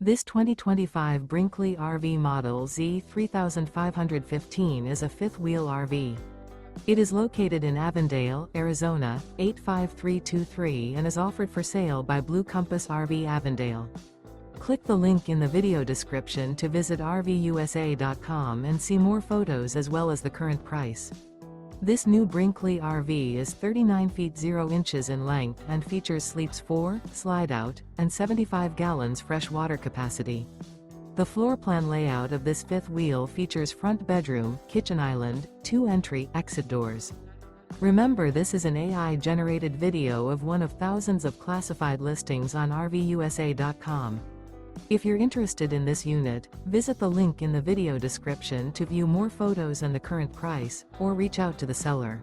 This 2025 Brinkley RV Model Z 3515 is a fifth-wheel RV. It is located in Avondale, Arizona, 85323 and is offered for sale by Blue Compass RV Avondale. Click the link in the video description to visit RVUSA.com and see more photos as well as the current price. This new Brinkley RV is 39 feet 0 inches in length and features sleeps 4, slide-out, and 75 gallons fresh water capacity. The floor plan layout of this fifth wheel features front bedroom, kitchen island, 2 entry/exit doors. Remember, this is an AI-generated video of one of thousands of classified listings on RVUSA.com. If you're interested in this unit, visit the link in the video description to view more photos and the current price, or reach out to the seller.